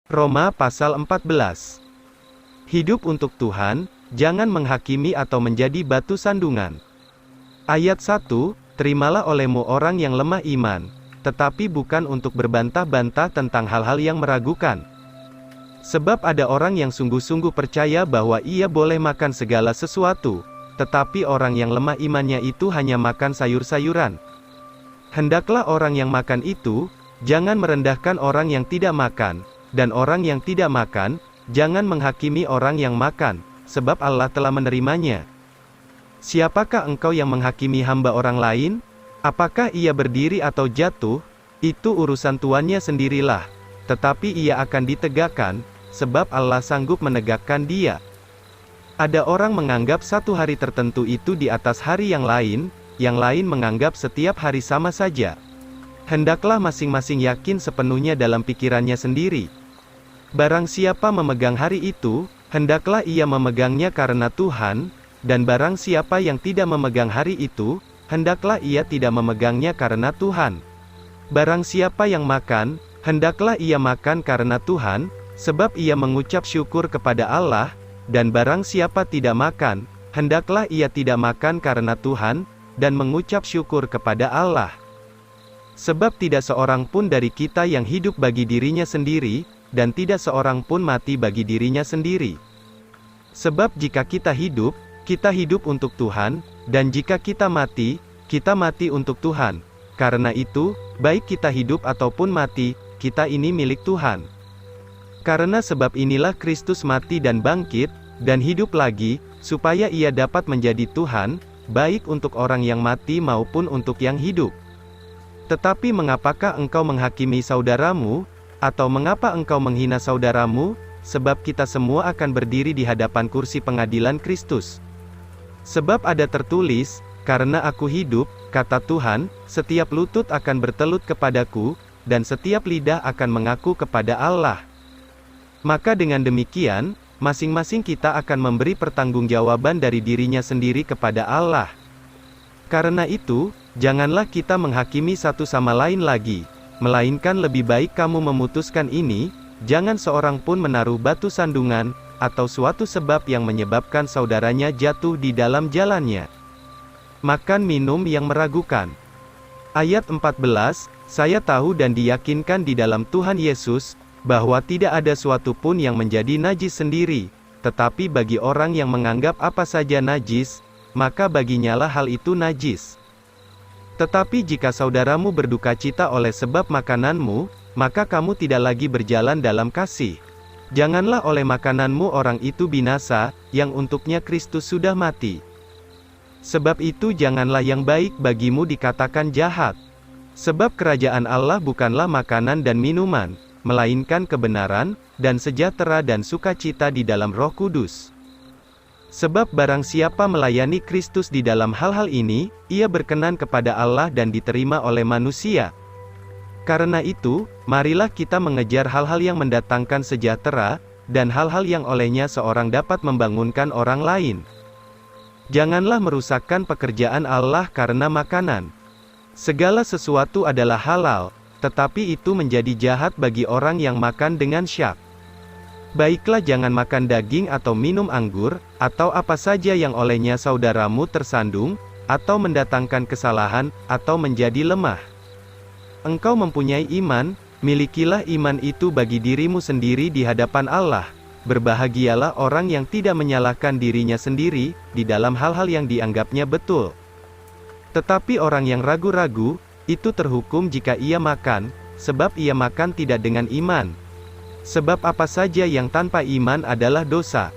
Roma pasal 14. Hidup untuk Tuhan, jangan menghakimi atau menjadi batu sandungan. Ayat 1, terimalah olehmu orang yang lemah iman, tetapi bukan untuk berbantah-bantah tentang hal-hal yang meragukan. Sebab ada orang yang sungguh-sungguh percaya bahwa ia boleh makan segala sesuatu, tetapi orang yang lemah imannya itu hanya makan sayur-sayuran. Hendaklah orang yang makan itu, jangan merendahkan orang yang tidak makan, dan orang yang tidak makan, jangan menghakimi orang yang makan, sebab Allah telah menerimanya. Siapakah engkau yang menghakimi hamba orang lain? Apakah ia berdiri atau jatuh? Itu urusan tuannya sendirilah. Tetapi ia akan ditegakkan, sebab Allah sanggup menegakkan dia. Ada orang menganggap satu hari tertentu itu di atas hari yang lain menganggap setiap hari sama saja. Hendaklah masing-masing yakin sepenuhnya dalam pikirannya sendiri. Barang siapa memegang hari itu, hendaklah ia memegangnya karena Tuhan, dan barang siapa yang tidak memegang hari itu, hendaklah ia tidak memegangnya karena Tuhan. Barang siapa yang makan, hendaklah ia makan karena Tuhan, sebab ia mengucap syukur kepada Allah, dan barang siapa tidak makan, hendaklah ia tidak makan karena Tuhan, dan mengucap syukur kepada Allah. Sebab tidak seorang pun dari kita yang hidup bagi dirinya sendiri, dan tidak seorang pun mati bagi dirinya sendiri. Sebab jika kita hidup untuk Tuhan, dan jika kita mati untuk Tuhan. Karena itu, baik kita hidup ataupun mati, kita ini milik Tuhan. Karena sebab inilah Kristus mati dan bangkit, dan hidup lagi, supaya ia dapat menjadi Tuhan, baik untuk orang yang mati maupun untuk yang hidup. Tetapi mengapakah engkau menghakimi saudaramu, atau mengapa engkau menghina saudaramu? Sebab kita semua akan berdiri di hadapan kursi pengadilan Kristus. Sebab ada tertulis, karena aku hidup, kata Tuhan, setiap lutut akan bertelut kepadaku, dan setiap lidah akan mengaku kepada Allah. Maka dengan demikian, masing-masing kita akan memberi pertanggungjawaban dari dirinya sendiri kepada Allah. Karena itu, janganlah kita menghakimi satu sama lain lagi, melainkan lebih baik kamu memutuskan ini, jangan seorang pun menaruh batu sandungan, atau suatu sebab yang menyebabkan saudaranya jatuh di dalam jalannya. Makan minum yang meragukan. Ayat 14, saya tahu dan diyakinkan di dalam Tuhan Yesus, bahwa tidak ada suatu pun yang menjadi najis sendiri, tetapi bagi orang yang menganggap apa saja najis, maka baginyalah hal itu najis. Tetapi jika saudaramu berduka cita oleh sebab makananmu, maka kamu tidak lagi berjalan dalam kasih. Janganlah oleh makananmu orang itu binasa, yang untuknya Kristus sudah mati. Sebab itu janganlah yang baik bagimu dikatakan jahat. Sebab kerajaan Allah bukanlah makanan dan minuman, melainkan kebenaran, dan sejahtera dan sukacita di dalam Roh Kudus. Sebab barang siapa melayani Kristus di dalam hal-hal ini, ia berkenan kepada Allah dan diterima oleh manusia. Karena itu, marilah kita mengejar hal-hal yang mendatangkan sejahtera, dan hal-hal yang olehnya seorang dapat membangunkan orang lain. Janganlah merusakkan pekerjaan Allah karena makanan. Segala sesuatu adalah halal, tetapi itu menjadi jahat bagi orang yang makan dengan syak. Baiklah jangan makan daging atau minum anggur, atau apa saja yang olehnya saudaramu tersandung, atau mendatangkan kesalahan, atau menjadi lemah. Engkau mempunyai iman, milikilah iman itu bagi dirimu sendiri di hadapan Allah. Berbahagialah orang yang tidak menyalahkan dirinya sendiri, di dalam hal-hal yang dianggapnya betul. Tetapi orang yang ragu-ragu, itu terhukum jika ia makan, sebab ia makan tidak dengan iman. Sebab apa saja yang tanpa iman adalah dosa.